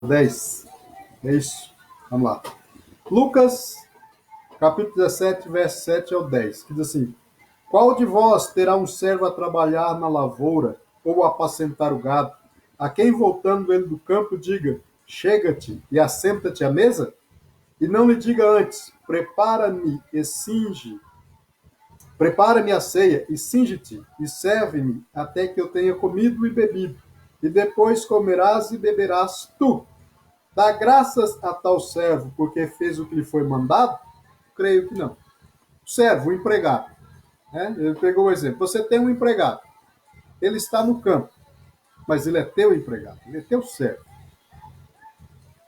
10. É isso. Vamos lá. Lucas, capítulo 17, verso 7 ao 10, que diz assim: Qual de vós terá um servo a trabalhar na lavoura ou a apacentar o gado, a quem voltando ele do campo diga: Chega-te e assenta-te à mesa? E não lhe diga antes: Prepara-me a ceia e cinge-te e serve-me até que eu tenha comido e bebido, e depois comerás e beberás tu. Dá graças a tal servo porque fez o que lhe foi mandado? Creio que não. O servo, o empregado. Né? Ele pegou o exemplo. Você tem um empregado. Ele está no campo, mas ele é teu empregado. Ele é teu servo.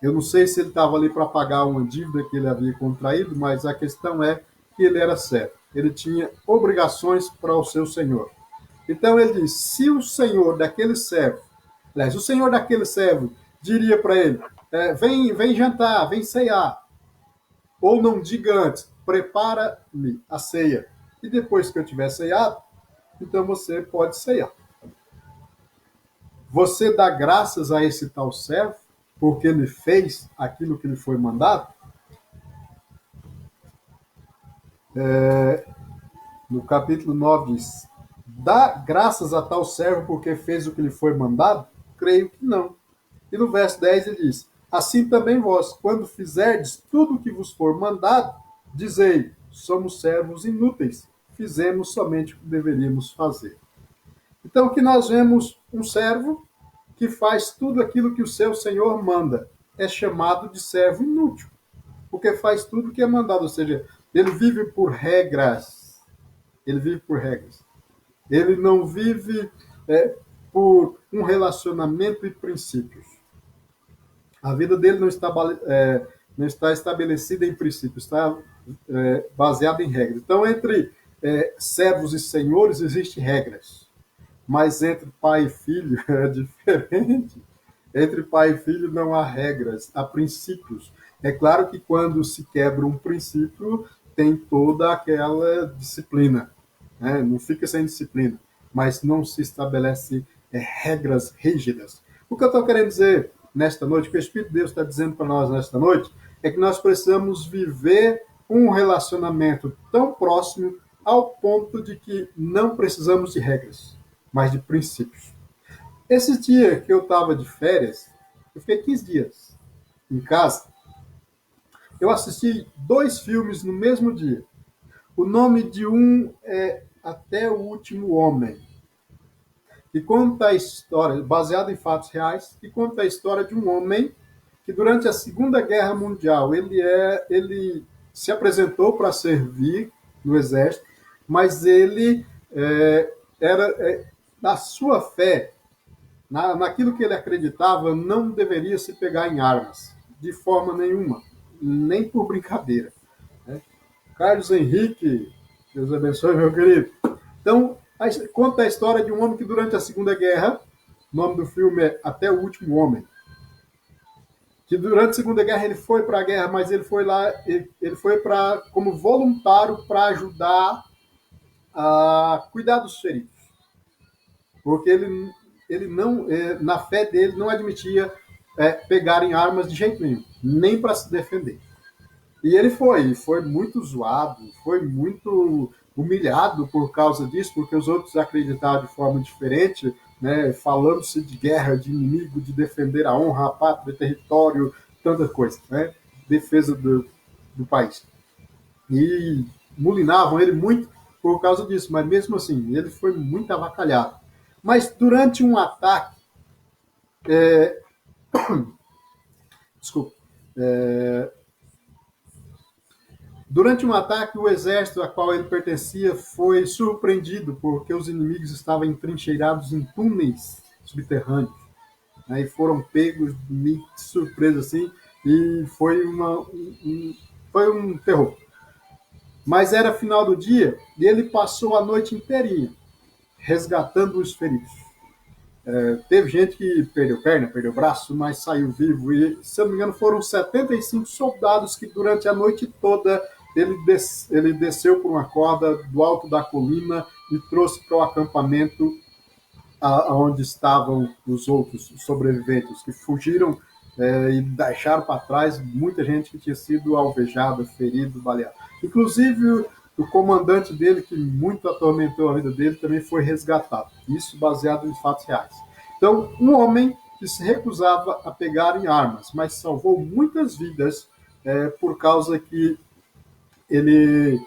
Eu não sei se ele estava ali para pagar uma dívida que ele havia contraído, mas a questão é que ele era servo. Ele tinha obrigações para o seu senhor. Então ele diz: se o senhor daquele servo, aliás, o senhor daquele servo diria para ele: vem jantar, vem ceiar, ou não diga antes: prepara-me a ceia, e depois que eu tiver ceiado, então você pode ceiar. Você dá graças a esse tal servo, porque ele fez aquilo que lhe foi mandado? No capítulo 9 diz: dá graças a tal servo porque fez o que lhe foi mandado? Creio que não. E no verso 10 ele diz: assim também vós, quando fizerdes tudo o que vos for mandado, dizei: somos servos inúteis, fizemos somente o que deveríamos fazer. Então aqui nós vemos um servo que faz tudo aquilo que o seu senhor manda. É chamado de servo inútil, porque faz tudo o que é mandado, ou seja, ele vive por regras. Ele vive por regras. Ele não vive por um relacionamento e princípios. A vida dele não está estabelecida em princípios, está baseada em regras. Então, entre servos e senhores existem regras, mas entre pai e filho é diferente. Entre pai e filho não há regras, há princípios. É claro que quando se quebra um princípio, tem toda aquela disciplina, né? Não fica sem disciplina, mas não se estabelece regras rígidas. O que eu estou querendo dizer nesta noite, o que o Espírito de Deus está dizendo para nós nesta noite, é que nós precisamos viver um relacionamento tão próximo ao ponto de que não precisamos de regras, mas de princípios. Esse dia que eu estava de férias, eu fiquei 15 dias em casa, eu assisti 2 filmes no mesmo dia. O nome de um é Até o Último Homem, que conta a história, baseado em fatos reais, que conta a história de um homem que durante a Segunda Guerra Mundial ele se apresentou para servir no exército, mas ele era na sua fé, naquilo que ele acreditava, não deveria se pegar em armas, de forma nenhuma, nem por brincadeira. Né? Carlos Henrique, Deus abençoe, meu querido. Então, conta a história de um homem que durante a Segunda Guerra, o nome do filme é Até o Último Homem, que durante a Segunda Guerra ele foi para a guerra, mas ele foi lá, ele foi como voluntário para ajudar a cuidar dos feridos, porque ele não, na fé dele, não admitia pegar em armas de jeito nenhum, nem para se defender. E ele foi muito zoado, foi muito humilhado por causa disso, porque os outros acreditavam de forma diferente, né, falando-se de guerra, de inimigo, de defender a honra, a pátria, território, tanta coisa, né, defesa do país. E mulinavam ele muito por causa disso, mas mesmo assim, ele foi muito avacalhado. Mas durante um ataque, desculpa, durante um ataque, o exército a qual ele pertencia foi surpreendido porque os inimigos estavam entrincheirados em túneis subterrâneos, né, e foram pegos de surpresa assim, e foi um terror. Mas era final do dia e ele passou a noite inteirinha resgatando os feridos. Teve gente que perdeu perna, perdeu braço, mas saiu vivo. E, se eu não me engano, foram 75 soldados que durante a noite toda ele desceu por uma corda do alto da colina e trouxe para o acampamento onde estavam os outros sobreviventes que fugiram e deixaram para trás muita gente que tinha sido alvejada, ferido, baleado. Inclusive, o comandante dele, que muito atormentou a vida dele, também foi resgatado. Isso baseado em fatos reais. Então, um homem que se recusava a pegar em armas, mas salvou muitas vidas por causa que ele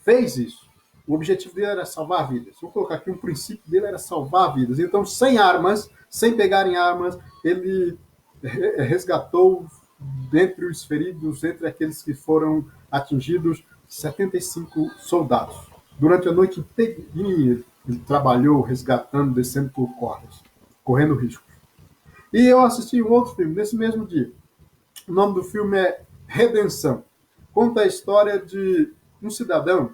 fez isso. O objetivo dele era salvar vidas. Vou colocar aqui, um princípio dele era salvar vidas. Então, sem armas, sem pegar em armas, ele resgatou, dentre os feridos, entre aqueles que foram atingidos, 75 soldados. Durante a noite inteirinha, ele trabalhou resgatando, descendo por cordas, correndo risco. E eu assisti um outro filme nesse mesmo dia. O nome do filme é Redenção. Conta a história de um cidadão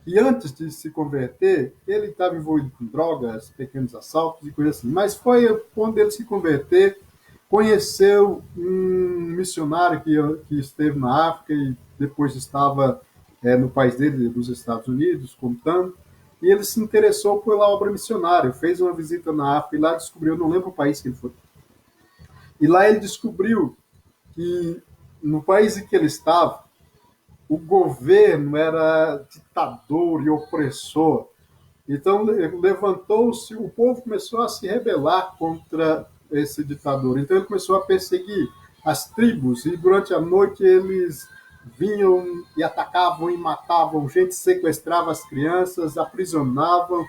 que antes de se converter, ele estava envolvido com drogas, pequenos assaltos e coisas assim. Mas foi quando ele se converter, conheceu um missionário que esteve na África e depois estava no país dele, nos Estados Unidos, contando. E ele se interessou pela obra missionária, fez uma visita na África e lá descobriu, não lembro o país que ele foi. E lá ele descobriu que no país em que ele estava, o governo era ditador e opressor. Então levantou-se, o povo começou a se rebelar contra esse ditador. Então ele começou a perseguir as tribos e durante a noite eles vinham e atacavam e matavam gente, sequestravam as crianças, aprisionavam,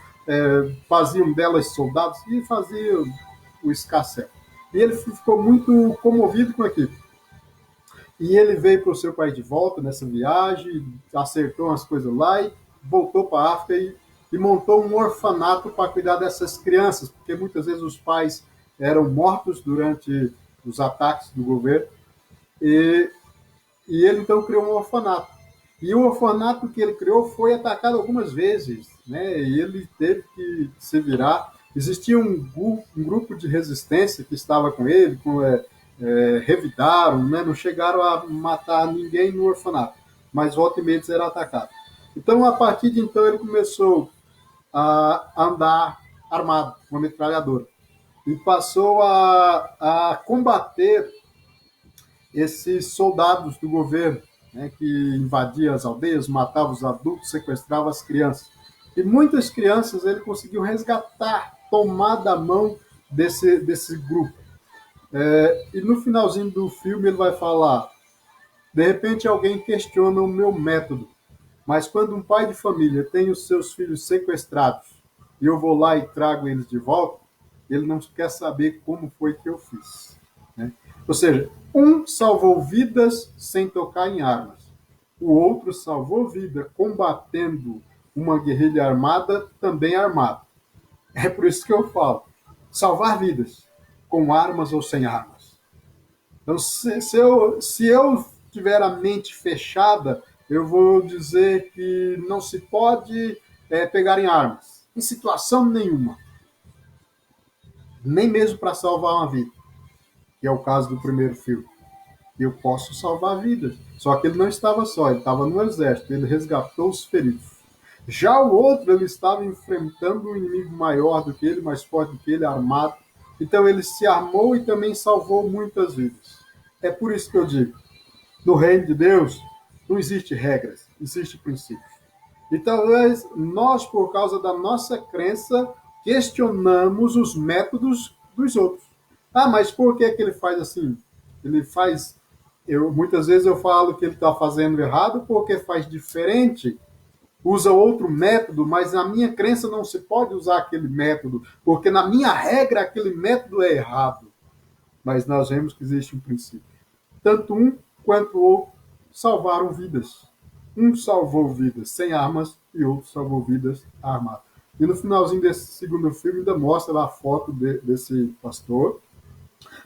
faziam delas soldados e faziam o escarcéu. E ele ficou muito comovido com aquilo. E ele veio para o seu país de volta nessa viagem, acertou umas coisas lá e voltou para a África e montou um orfanato para cuidar dessas crianças, porque muitas vezes os pais eram mortos durante os ataques do governo. E, e ele então criou um orfanato. E o orfanato que ele criou foi atacado algumas vezes, né? E ele teve que se virar. Existia um grupo de resistência que estava com ele, revidaram, né? Não chegaram a matar ninguém no orfanato, mas volta e meia era atacado. Então, a partir de então, ele começou a andar armado, com uma metralhadora, e passou a combater esses soldados do governo, né, que invadiam as aldeias, matavam os adultos, sequestravam as crianças. E muitas crianças ele conseguiu resgatar, tomar da mão desse grupo. E no finalzinho do filme ele vai falar: de repente alguém questiona o meu método, mas quando um pai de família tem os seus filhos sequestrados e eu vou lá e trago eles de volta, ele não quer saber como foi que eu fiz. Né? Ou seja, um salvou vidas sem tocar em armas. O outro salvou vida combatendo uma guerrilha armada, também armada. É por isso que eu falo, salvar vidas, com armas ou sem armas. Então, se eu tiver a mente fechada, eu vou dizer que não se pode pegar em armas, em situação nenhuma, nem mesmo para salvar uma vida, que é o caso do primeiro filme. Eu posso salvar vidas. Só que ele não estava só, ele estava no exército, ele resgatou os feridos. Já o outro, ele estava enfrentando um inimigo maior do que ele, mais forte do que ele, armado. Então ele se armou e também salvou muitas vidas. É por isso que eu digo, no reino de Deus não existe regras, existe princípios. E talvez nós, por causa da nossa crença, questionamos os métodos dos outros. Ah, mas por que ele faz assim? Ele faz. Muitas vezes eu falo que ele está fazendo errado porque faz diferente, usa outro método, mas na minha crença não se pode usar aquele método, porque na minha regra aquele método é errado. Mas nós vemos que existe um princípio. Tanto um quanto o outro salvaram vidas. Um salvou vidas sem armas e outro salvou vidas armadas. E no finalzinho desse segundo filme ainda mostra lá a foto desse pastor.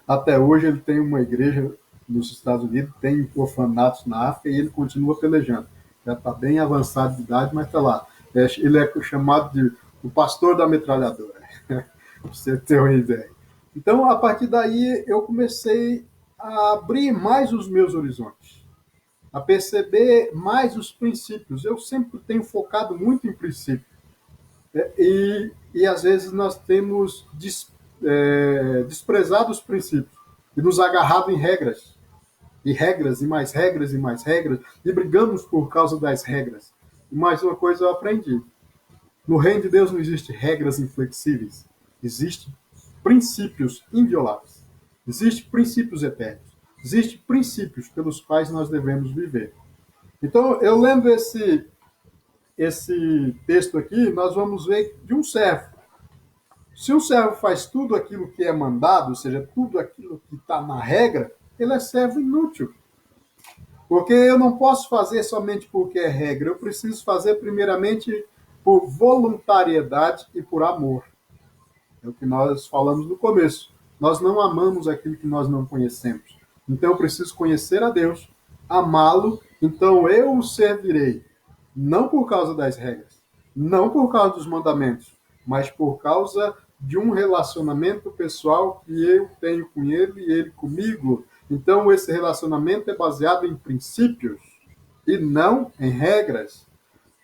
Até hoje ele tem uma igreja nos Estados Unidos, tem orfanatos na África e ele continua pelejando. Já está bem avançado de idade, mas está lá. Ele é chamado de o pastor da metralhadora, para você ter uma ideia. Então, a partir daí, eu comecei a abrir mais os meus horizontes, a perceber mais os princípios. Eu sempre tenho focado muito em princípios. E às vezes nós temos desprezado os princípios e nos agarrado em regras, e regras, e mais regras, e mais regras, e brigamos por causa das regras. E mais uma coisa eu aprendi. No reino de Deus não existe regras inflexíveis. Existem princípios invioláveis. Existem princípios eternos. Existem princípios pelos quais nós devemos viver. Então, eu lendo esse texto aqui, nós vamos ver de um servo. Se um servo faz tudo aquilo que é mandado, ou seja, tudo aquilo que está na regra, ele é servo inútil. Porque eu não posso fazer somente porque é regra, eu preciso fazer primeiramente por voluntariedade e por amor. É o que nós falamos no começo. Nós não amamos aquilo que nós não conhecemos. Então eu preciso conhecer a Deus, amá-lo, então eu o servirei. Não por causa das regras, não por causa dos mandamentos, mas por causa de um relacionamento pessoal que eu tenho com ele e ele comigo. Então esse relacionamento é baseado em princípios e não em regras.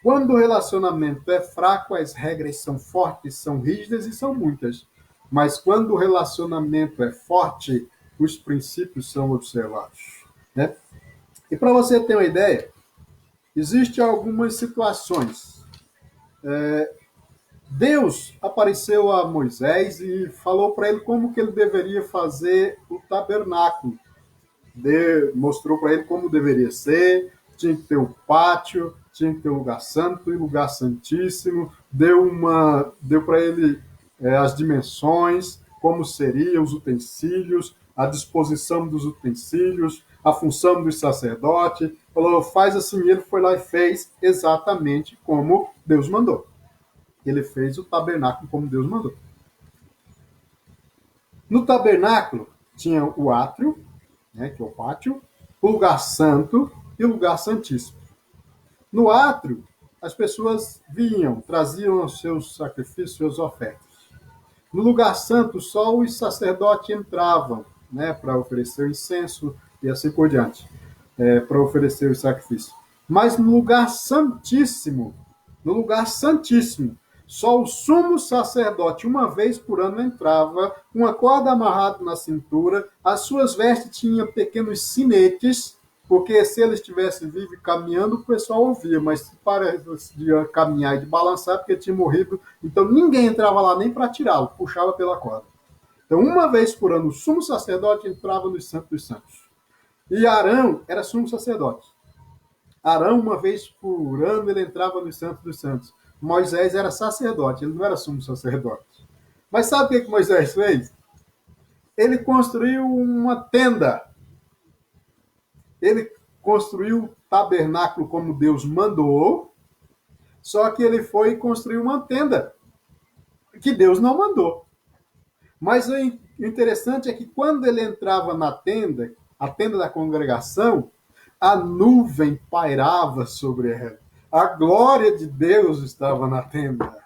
Quando o relacionamento é fraco, as regras são fortes, são rígidas e são muitas. Mas quando o relacionamento é forte, os princípios são observados. Né? E para você ter uma ideia, existem algumas situações. Deus apareceu a Moisés e falou para ele como que ele deveria fazer o tabernáculo. Mostrou para ele como deveria ser, tinha que ter um pátio, tinha que ter um lugar santo e lugar santíssimo, deu para ele as dimensões, como seriam os utensílios, a disposição dos utensílios, a função do sacerdote, falou, faz assim, ele foi lá e fez exatamente como Deus mandou. Ele fez o tabernáculo como Deus mandou. No tabernáculo tinha o átrio, né, que é o pátio, o lugar santo e o lugar santíssimo. No átrio, as pessoas vinham, traziam os seus sacrifícios, suas ofertas. No lugar santo, só os sacerdotes entravam, né, para oferecer o incenso e assim por diante, para oferecer o sacrifício. Mas no lugar santíssimo, só o sumo sacerdote, uma vez por ano, entrava, uma corda amarrada na cintura, as suas vestes tinham pequenos sinetes, porque se ele estivesse vivo e caminhando, o pessoal ouvia, mas se parecia de caminhar e de balançar, porque tinha morrido, então ninguém entrava lá nem para tirá-lo, puxava pela corda. Então, uma vez por ano, o sumo sacerdote entrava no Santo dos Santos. E Arão era sumo sacerdote. Arão, uma vez por ano, ele entrava no Santo dos Santos. Moisés era sacerdote, ele não era sumo sacerdote. Mas sabe o que Moisés fez? Ele construiu uma tenda. Ele construiu o tabernáculo como Deus mandou, só que ele foi e construiu uma tenda que Deus não mandou. Mas o interessante é que quando ele entrava na tenda, a tenda da congregação, a nuvem pairava sobre ela. A glória de Deus estava na tenda.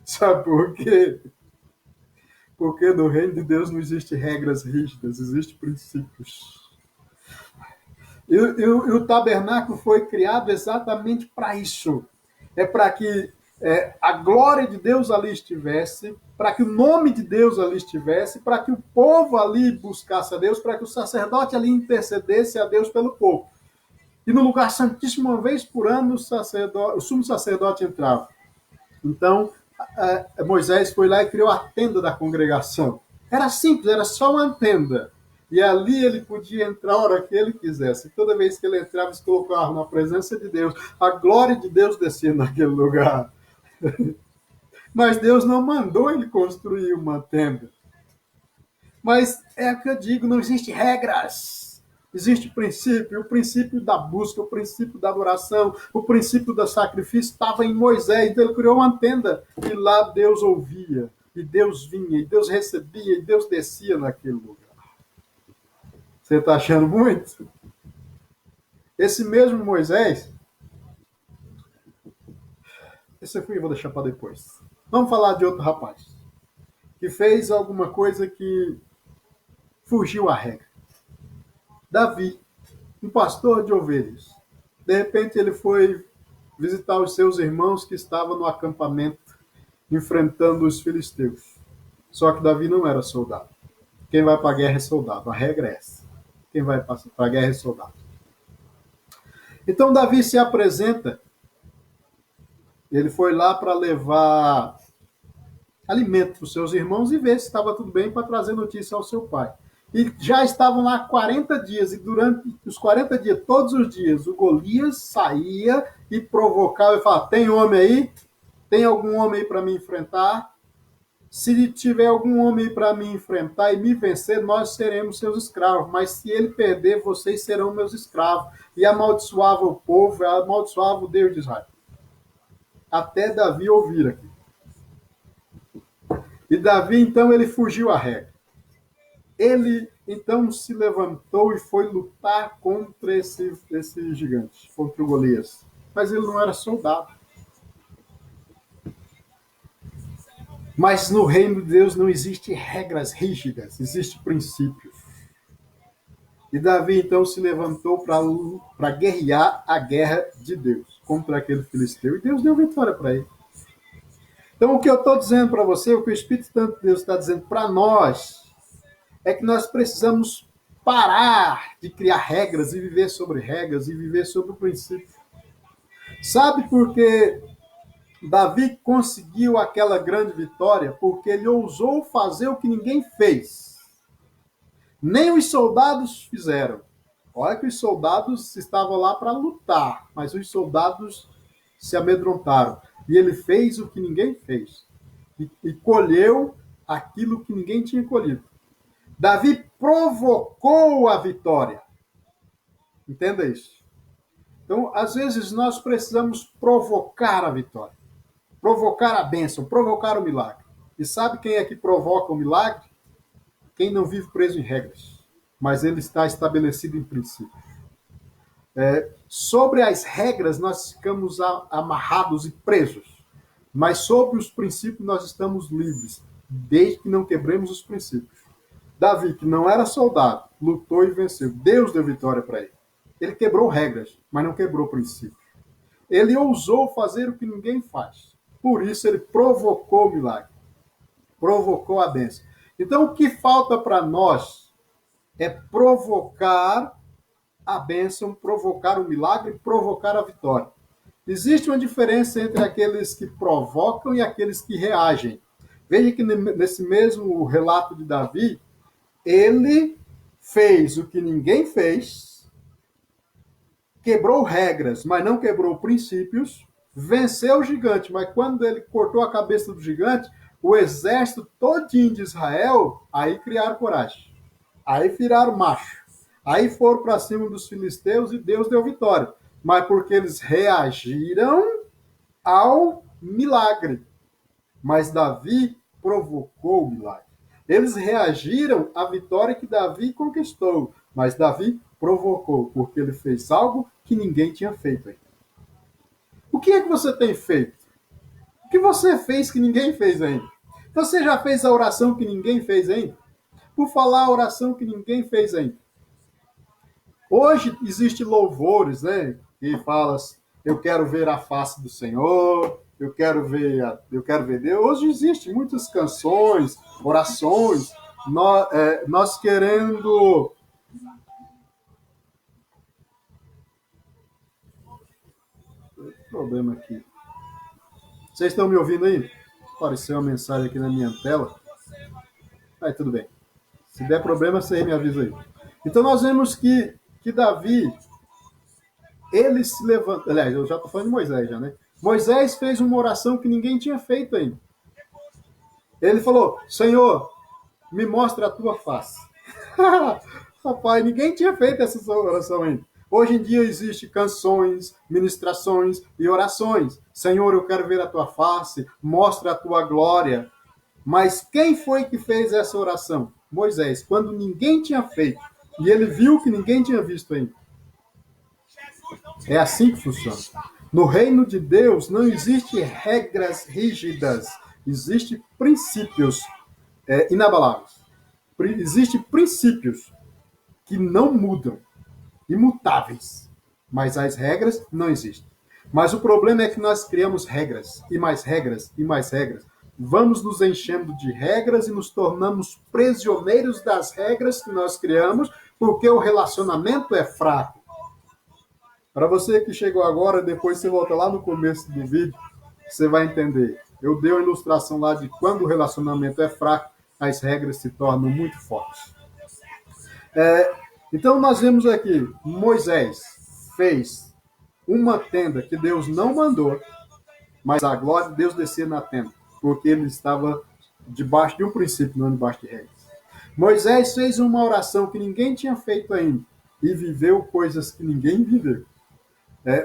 Sabe por quê? Porque no reino de Deus não existem regras rígidas, existem princípios. E o tabernáculo foi criado exatamente para isso. É para que a glória de Deus ali estivesse, para que o nome de Deus ali estivesse, para que o povo ali buscasse a Deus, para que o sacerdote ali intercedesse a Deus pelo povo. E no lugar santíssimo, uma vez por ano, o sumo sacerdote entrava. Então, Moisés foi lá e criou a tenda da congregação. Era simples, era só uma tenda. E ali ele podia entrar a hora que ele quisesse. Toda vez que ele entrava, se colocava na presença de Deus. A glória de Deus descia naquele lugar. Mas Deus não mandou ele construir uma tenda. Mas é o que eu digo, não existe regras. Existe o princípio da busca, o princípio da adoração, o princípio do sacrifício estava em Moisés. Então ele criou uma tenda e lá Deus ouvia, e Deus vinha, e Deus recebia, e Deus descia naquele lugar. Você está achando muito? Esse mesmo Moisés, esse aqui eu vou deixar para depois. Vamos falar de outro rapaz, que fez alguma coisa que fugiu à regra. Davi, um pastor de ovelhas. De repente ele foi visitar os seus irmãos que estavam no acampamento enfrentando os filisteus. Só que Davi não era soldado. Quem vai para a guerra é soldado. A regra é essa. Quem vai para a guerra é soldado. Então Davi se apresenta. Ele foi lá para levar alimento para os seus irmãos e ver se estava tudo bem para trazer notícia ao seu pai. E já estavam lá 40 dias, e durante os 40 dias, todos os dias, o Golias saía e provocava e falava: tem homem aí? Tem algum homem aí para me enfrentar? Se tiver algum homem para me enfrentar e me vencer, nós seremos seus escravos. Mas se ele perder, vocês serão meus escravos. E amaldiçoava o povo, amaldiçoava o Deus de Israel. Até Davi ouvir aqui. E Davi, então, ele fugiu à regra. Ele, então, se levantou e foi lutar contra esse gigante, contra o Golias. Mas ele não era soldado. Mas no reino de Deus não existe regras rígidas, existe princípios. E Davi, então, se levantou para guerrear a guerra de Deus contra aquele filisteu. E Deus deu vitória para ele. Então, o que eu estou dizendo para você, o que o Espírito Santo de Deus está dizendo para nós, é que nós precisamos parar de criar regras e viver sobre regras e viver sobre o princípio. Sabe por que Davi conseguiu aquela grande vitória? Porque ele ousou fazer o que ninguém fez. Nem os soldados fizeram. Olha que os soldados estavam lá para lutar, mas os soldados se amedrontaram. E ele fez o que ninguém fez. E colheu aquilo que ninguém tinha colhido. Davi provocou a vitória. Entenda isso. Então, às vezes, nós precisamos provocar a vitória. Provocar a bênção, provocar o milagre. E sabe quem é que provoca o milagre? Quem não vive preso em regras, mas ele está estabelecido em princípios. Sobre as regras, nós ficamos amarrados e presos. Mas sobre os princípios, nós estamos livres, desde que não quebremos os princípios. Davi, que não era soldado, lutou e venceu. Deus deu vitória para ele. Ele quebrou regras, mas não quebrou princípios. Ele ousou fazer o que ninguém faz. Por isso, ele provocou o milagre. Provocou a bênção. Então, o que falta para nós é provocar a bênção, provocar o milagre, provocar a vitória. Existe uma diferença entre aqueles que provocam e aqueles que reagem. Veja que nesse mesmo relato de Davi, ele fez o que ninguém fez, quebrou regras, mas não quebrou princípios, venceu o gigante, mas quando ele cortou a cabeça do gigante, o exército todinho de Israel, aí criaram coragem. Aí viraram macho. Aí foram para cima dos filisteus e Deus deu vitória. Mas porque eles reagiram ao milagre. Mas Davi provocou o milagre. Eles reagiram à vitória que Davi conquistou. Mas Davi provocou, porque ele fez algo que ninguém tinha feito ainda. O que é que você tem feito? O que você fez que ninguém fez ainda? Você já fez a oração que ninguém fez ainda? Por falar a oração que ninguém fez ainda. Hoje existe louvores, né? Que fala, eu quero ver a face do Senhor, eu quero ver Deus. Hoje existem muitas canções, orações, nós querendo... Problema aqui. Vocês estão me ouvindo aí? Apareceu uma mensagem aqui na minha tela. Aí, tudo bem. Se der problema, você me avisa aí. Então, nós vemos que Davi, ele se levanta... Aliás, eu já estou falando de Moisés, já, né? Moisés fez uma oração que ninguém tinha feito ainda. Ele falou, Senhor, me mostra a tua face. Rapaz, ninguém tinha feito essa oração ainda. Hoje em dia existem canções, ministrações e orações. Senhor, eu quero ver a tua face, mostra a tua glória. Mas quem foi que fez essa oração? Moisés, quando ninguém tinha feito. E ele viu que ninguém tinha visto ainda. É assim que funciona. No reino de Deus não existe regras rígidas. Existem princípios inabaláveis. Existem princípios que não mudam, imutáveis. Mas as regras não existem. Mas o problema é que nós criamos regras, e mais regras, e mais regras. vamos nos enchendo de regras e nos tornamos prisioneiros das regras que nós criamos, porque o relacionamento é fraco. Para você que chegou agora, depois você volta lá no começo do vídeo, você vai entender. Eu dei uma ilustração lá de quando o relacionamento é fraco, as regras se tornam muito fortes. Então nós vemos aqui, Moisés fez uma tenda que Deus não mandou, mas a glória de Deus descia na tenda, porque ele estava debaixo de um princípio, não debaixo de regras. Moisés fez uma oração que ninguém tinha feito ainda e viveu coisas que ninguém viveu.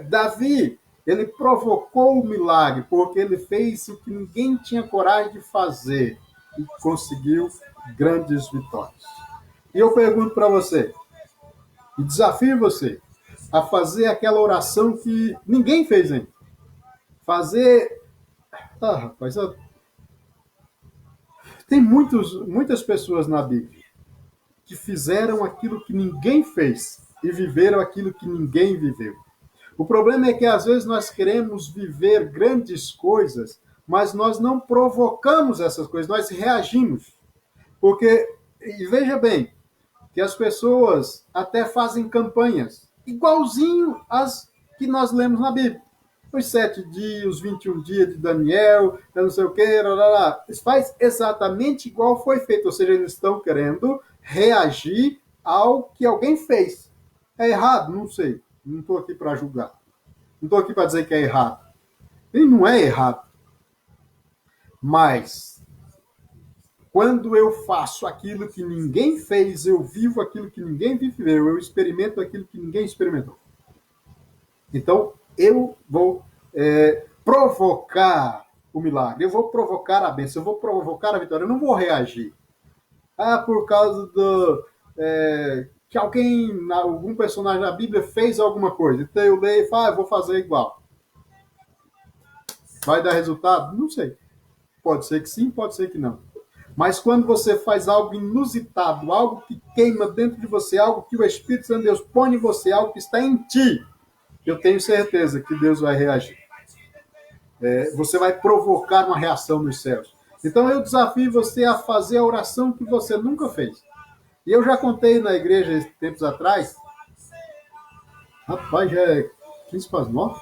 Davi, ele provocou o milagre porque ele fez o que ninguém tinha coragem de fazer e conseguiu grandes vitórias. E eu pergunto para você, e desafio você a fazer aquela oração que ninguém fez ainda. Fazer. Rapaz, tem muitas pessoas na Bíblia que fizeram aquilo que ninguém fez e viveram aquilo que ninguém viveu. O problema é que às vezes nós queremos viver grandes coisas, mas nós não provocamos essas coisas, nós reagimos. Porque, e veja bem, que as pessoas até fazem campanhas igualzinho às que nós lemos na Bíblia. Os 7 dias, os 21 dias de Daniel, eu não sei o quê, isso faz exatamente igual foi feito, ou seja, eles estão querendo reagir ao que alguém fez. É errado? Não sei. Não estou aqui para julgar. Não estou aqui para dizer que é errado. E não é errado. Mas, quando eu faço aquilo que ninguém fez, eu vivo aquilo que ninguém viveu, eu experimento aquilo que ninguém experimentou. Então, eu vou provocar o milagre, eu vou provocar a bênção, eu vou provocar a vitória, eu não vou reagir. Por causa do... que algum personagem da Bíblia fez alguma coisa. Então eu leio e falo, eu vou fazer igual. Vai dar resultado? Não sei. Pode ser que sim, pode ser que não. Mas quando você faz algo inusitado, algo que queima dentro de você, algo que o Espírito Santo de Deus põe em você, algo que está em ti, eu tenho certeza que Deus vai reagir. Você vai provocar uma reação nos céus. Então eu desafio você a fazer a oração que você nunca fez. E eu já contei na igreja tempos atrás. Rapaz, já é 15 para as 9.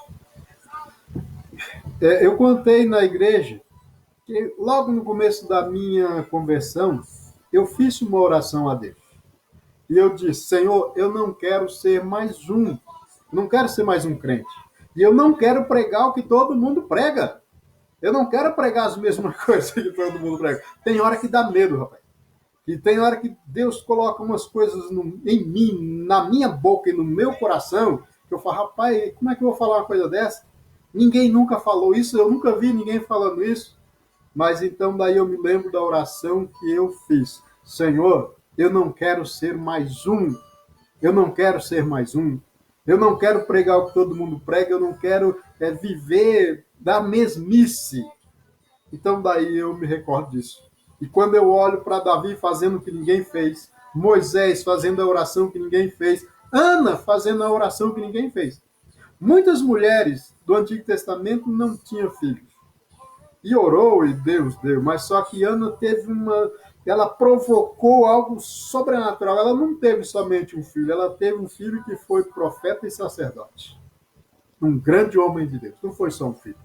Eu contei na igreja que logo no começo da minha conversão, eu fiz uma oração a Deus. E eu disse, Senhor, eu não quero ser mais um. Não quero ser mais um crente. E eu não quero pregar o que todo mundo prega. Eu não quero pregar as mesmas coisas que todo mundo prega. Tem hora que dá medo, rapaz. E tem hora que Deus coloca umas coisas em mim, na minha boca e no meu coração, que eu falo, rapaz, como é que eu vou falar uma coisa dessa? Ninguém nunca falou isso, eu nunca vi ninguém falando isso. Mas então daí eu me lembro da oração que eu fiz. Senhor, eu não quero ser mais um. Eu não quero ser mais um. Eu não quero pregar o que todo mundo prega, eu não quero viver da mesmice. Então daí eu me recordo disso. E quando eu olho para Davi fazendo o que ninguém fez, Moisés fazendo a oração que ninguém fez, Ana fazendo a oração que ninguém fez. Muitas mulheres do Antigo Testamento não tinham filhos. E orou e Deus deu, mas só que Ana ela provocou algo sobrenatural. Ela não teve somente um filho, ela teve um filho que foi profeta e sacerdote. Um grande homem de Deus, não foi só um filho.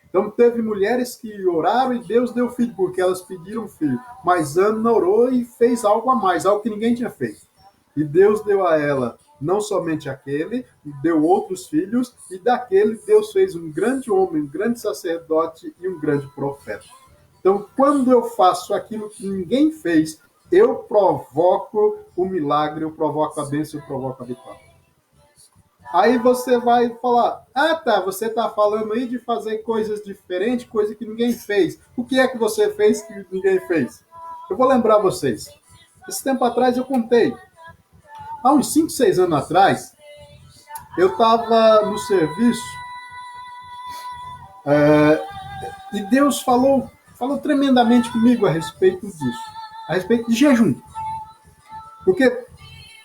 Então teve mulheres que oraram e Deus deu filho, porque elas pediram filho. Mas Ana orou e fez algo a mais, algo que ninguém tinha feito. E Deus deu a ela não somente aquele, deu outros filhos, e daquele Deus fez um grande homem, um grande sacerdote e um grande profeta. Então, quando eu faço aquilo que ninguém fez, eu provoco o milagre, eu provoco a bênção, eu provoco a vitória. Aí você vai falar, você está falando aí de fazer coisas diferentes, coisa que ninguém fez. O que é que você fez que ninguém fez? Eu vou lembrar vocês. Esse tempo atrás eu contei. Há uns 5, 6 anos atrás, eu estava no serviço e Deus falou tremendamente comigo a respeito disso, a respeito de jejum. Porque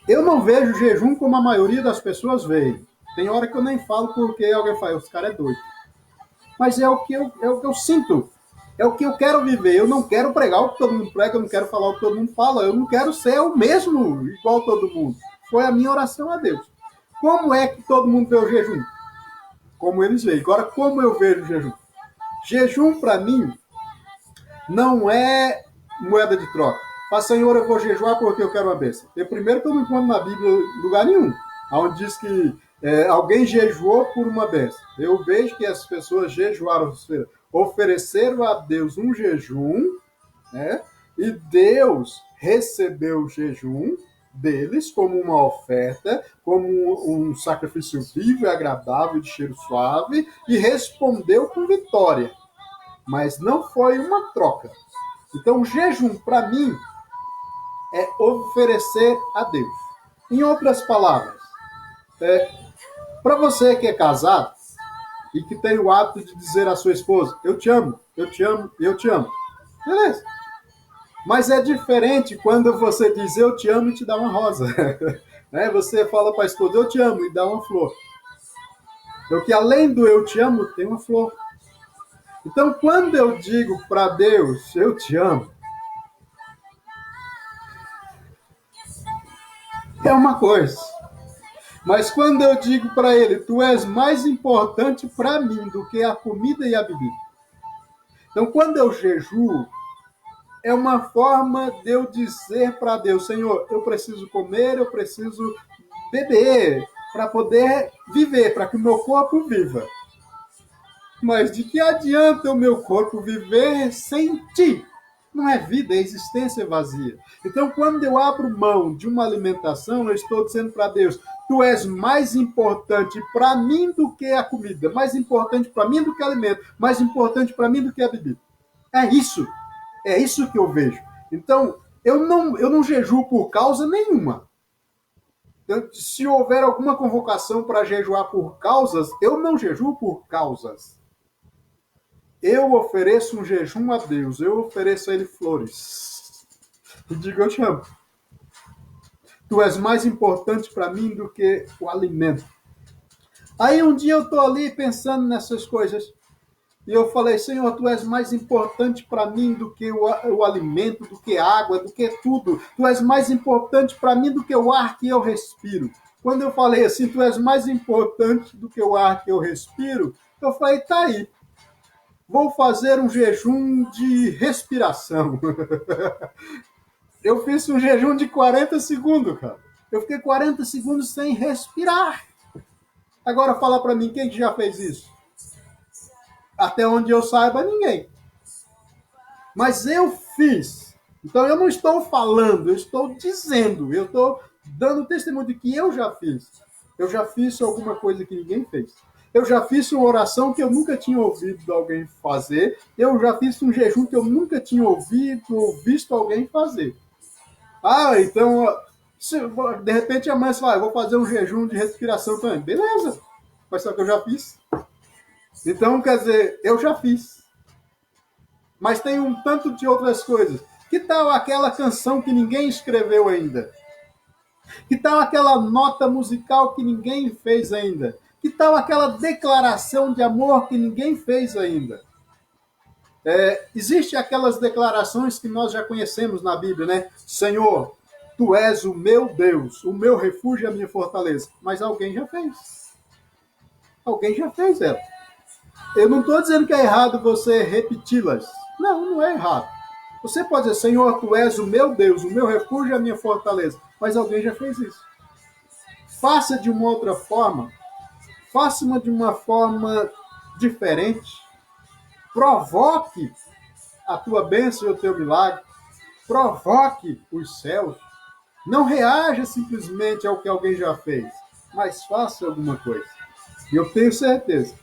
eu não vejo jejum como a maioria das pessoas vê. Tem hora que eu nem falo porque alguém fala, esse cara é doido. Mas é o que eu sinto. É o que eu quero viver. Eu não quero pregar o que todo mundo prega, eu não quero falar o que todo mundo fala, eu não quero ser o mesmo, igual todo mundo. Foi a minha oração a Deus. Como é que todo mundo vê o jejum? Como eles veem. Agora, como eu vejo o jejum? Jejum, para mim, não é moeda de troca. Fala, Senhor, eu vou jejuar porque eu quero uma bênção. Primeiro que eu não encontro na Bíblia lugar nenhum, onde diz que alguém jejuou por uma bênção. Eu vejo que as pessoas jejuaram, ofereceram a Deus um jejum, né? E Deus recebeu o jejum deles como uma oferta, como um sacrifício vivo e agradável, de cheiro suave, e respondeu com vitória. Mas não foi uma troca. Então, o jejum, para mim, é oferecer a Deus. Em outras palavras, para você que é casado e que tem o hábito de dizer à sua esposa, eu te amo, eu te amo, eu te amo. Beleza. Mas é diferente quando você diz eu te amo e te dá uma rosa. Né? Você fala para a esposa, eu te amo, e dá uma flor. Porque além do eu te amo, tem uma flor. Então, quando eu digo para Deus, eu te amo, é uma coisa. Mas quando eu digo para ele, tu és mais importante para mim do que a comida e a bebida. Então, quando eu jejuo, é uma forma de eu dizer para Deus, Senhor, eu preciso comer, eu preciso beber para poder viver, para que o meu corpo viva. Mas de que adianta o meu corpo viver sem ti? Não é vida, é existência vazia. Então, quando eu abro mão de uma alimentação, eu estou dizendo para Deus, tu és mais importante para mim do que a comida, mais importante para mim do que o alimento, mais importante para mim do que a bebida. É isso que eu vejo. Então, eu não jejuo por causa nenhuma. Se houver alguma convocação para jejuar por causas, eu não jejuo por causas. Eu ofereço um jejum a Deus, eu ofereço a Ele flores. E digo, eu te amo. Tu és mais importante para mim do que o alimento. Aí um dia eu estou ali pensando nessas coisas, e eu falei, Senhor, tu és mais importante para mim do que o alimento, do que a água, do que tudo. Tu és mais importante para mim do que o ar que eu respiro. Quando eu falei assim, tu és mais importante do que o ar que eu respiro, eu falei, tá aí. Vou fazer um jejum de respiração. Eu fiz um jejum de 40 segundos, cara. Eu fiquei 40 segundos sem respirar. Agora fala para mim, quem que já fez isso? Até onde eu saiba, ninguém. Mas eu fiz. Então eu não estou falando, eu estou dizendo, eu estou dando testemunho de que eu já fiz. Eu já fiz alguma coisa que ninguém fez. Eu já fiz uma oração que eu nunca tinha ouvido alguém fazer. Eu já fiz um jejum que eu nunca tinha ouvido ou visto alguém fazer. Ah, então, de repente amanhã você vai, vou fazer um jejum de respiração também. Beleza, mas só que eu já fiz. Então, quer dizer, eu já fiz. Mas tem um tanto de outras coisas. Que tal aquela canção que ninguém escreveu ainda? Que tal aquela nota musical que ninguém fez ainda? Que tal aquela declaração de amor que ninguém fez ainda? Existem aquelas declarações que nós já conhecemos na Bíblia, né? Senhor, tu és o meu Deus, o meu refúgio e a minha fortaleza. Mas alguém já fez. Alguém já fez ela. Eu não estou dizendo que é errado você repeti-las. Não, não é errado. Você pode dizer, Senhor, tu és o meu Deus, o meu refúgio e a minha fortaleza. Mas alguém já fez isso. Faça de uma outra forma. Faça-uma de uma forma diferente. Provoque a tua bênção e o teu milagre. Provoque os céus. Não reaja simplesmente ao que alguém já fez, mas faça alguma coisa. E eu tenho certeza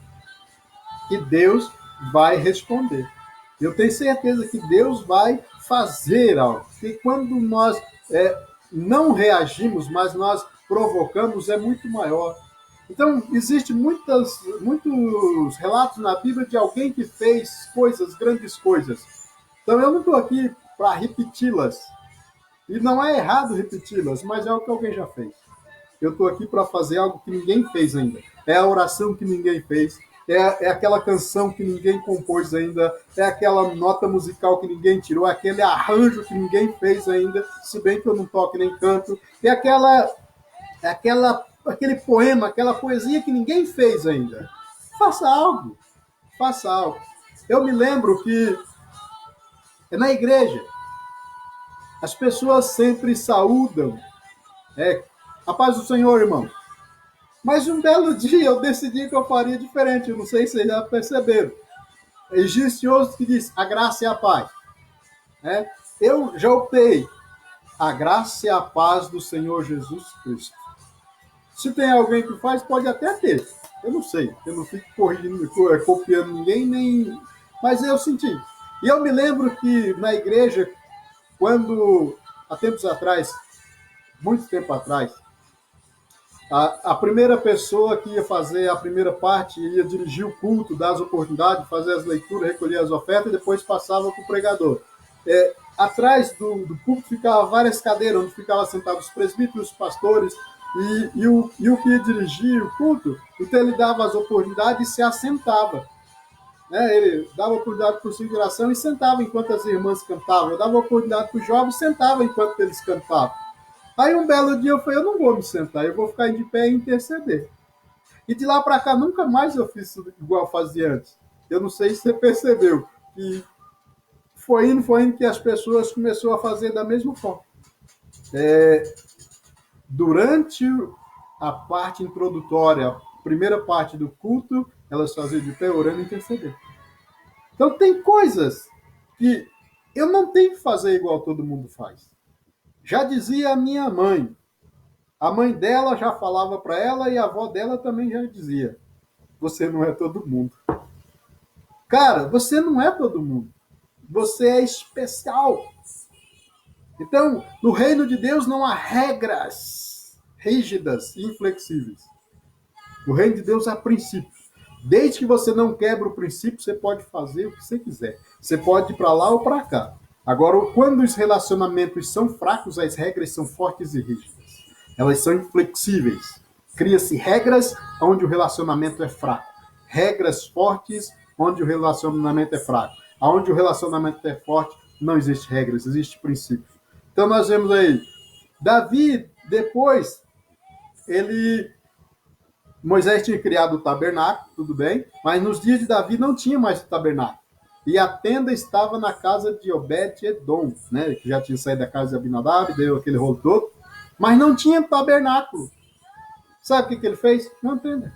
que Deus vai responder. Eu tenho certeza que Deus vai fazer algo. E quando nós não reagimos, mas nós provocamos, é muito maior. Então, existem muitos relatos na Bíblia de alguém que fez coisas, grandes coisas. Então, eu não estou aqui para repeti-las. E não é errado repeti-las, mas é o que alguém já fez. Eu estou aqui para fazer algo que ninguém fez ainda. É a oração que ninguém fez. é aquela canção que ninguém compôs ainda, é aquela nota musical que ninguém tirou, é aquele arranjo que ninguém fez ainda, se bem que eu não toco nem canto, aquele poema, aquela poesia que ninguém fez ainda. Faça algo, faça algo. Eu me lembro que na igreja as pessoas sempre saúdam, a paz do Senhor, irmão. Mas um belo dia eu decidi que eu faria diferente. Eu não sei se vocês já perceberam. Existe outros que diz a graça e a paz. Né? Eu já optei a graça e a paz do Senhor Jesus Cristo. Se tem alguém que faz, pode até ter. Eu não sei. Eu não fico corrigindo, copiando ninguém, nem. Mas eu senti. E eu me lembro que na igreja, quando, há tempos atrás, muito tempo atrás, a primeira pessoa que ia fazer a primeira parte, ia dirigir o culto, dar as oportunidades, fazer as leituras, recolher as ofertas, e depois passava para o pregador. Atrás do púlpito ficavam várias cadeiras, onde ficavam sentados os presbíteros, os pastores, e o que ia dirigir o culto, então ele dava as oportunidades e se assentava. Ele dava oportunidade para o de oração e sentava enquanto as irmãs cantavam. Eu dava oportunidade para os jovens e sentava enquanto eles cantavam. Aí um belo dia eu falei, eu não vou me sentar, eu vou ficar de pé e interceder. E de lá para cá nunca mais eu fiz igual eu fazia antes. Eu não sei se você percebeu. E foi indo que as pessoas começaram a fazer da mesma forma. Durante a parte introdutória, a primeira parte do culto, elas faziam de pé, orando e intercedendo. Então tem coisas que eu não tenho que fazer igual todo mundo faz. Já dizia a minha mãe. A mãe dela já falava para ela e a avó dela também já dizia: você não é todo mundo. Cara, você não é todo mundo. Você é especial. Então, no reino de Deus não há regras rígidas e inflexíveis. No reino de Deus há princípios. Desde que você não quebre o princípio, você pode fazer o que você quiser. Você pode ir para lá ou para cá. Agora, quando os relacionamentos são fracos, as regras são fortes e rígidas. Elas são inflexíveis. Cria-se regras onde o relacionamento é fraco. Regras fortes onde o relacionamento é fraco. Onde o relacionamento é forte, não existe regras, existe princípios. Então nós vemos aí, Davi, depois, Moisés tinha criado o tabernáculo, tudo bem, mas nos dias de Davi não tinha mais o tabernáculo. E a tenda estava na casa de Obed-Edom, né, que já tinha saído da casa de Abinadab, deu aquele rolo todo, mas não tinha tabernáculo. Sabe o que ele fez? Uma tenda.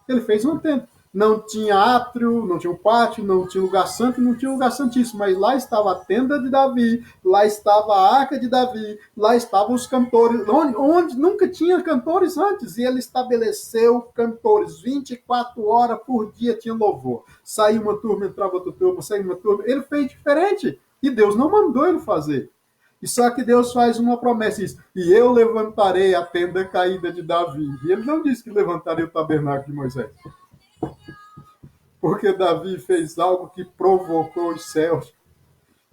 Ele fez uma tenda. Não tinha átrio, não tinha um pátio, não tinha lugar santo, não tinha lugar santíssimo, mas lá estava a tenda de Davi, lá estava a arca de Davi, lá estavam os cantores, onde nunca tinha cantores antes, e ele estabeleceu cantores, 24 horas por dia tinha louvor. Saía uma turma, entrava outra turma, saía uma turma, ele fez diferente, e Deus não mandou ele fazer. E só que Deus faz uma promessa, diz, e eu levantarei a tenda caída de Davi. E ele não disse que levantaria o tabernáculo de Moisés. Porque Davi fez algo que provocou os céus.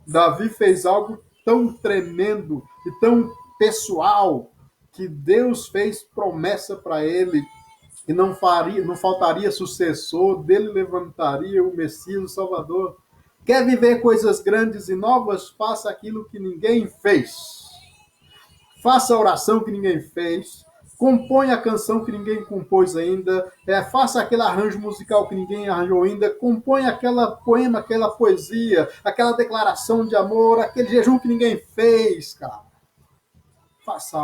Davi fez algo tão tremendo e tão pessoal que Deus fez promessa para ele que não faltaria sucessor, dele levantaria o Messias, o Salvador. Quer viver coisas grandes e novas? Faça aquilo que ninguém fez. Faça a oração que ninguém fez. Compõe a canção que ninguém compôs ainda. Faça aquele arranjo musical que ninguém arranjou ainda. Compõe aquela poema, aquela poesia, aquela declaração de amor, aquele jejum que ninguém fez, cara. Faça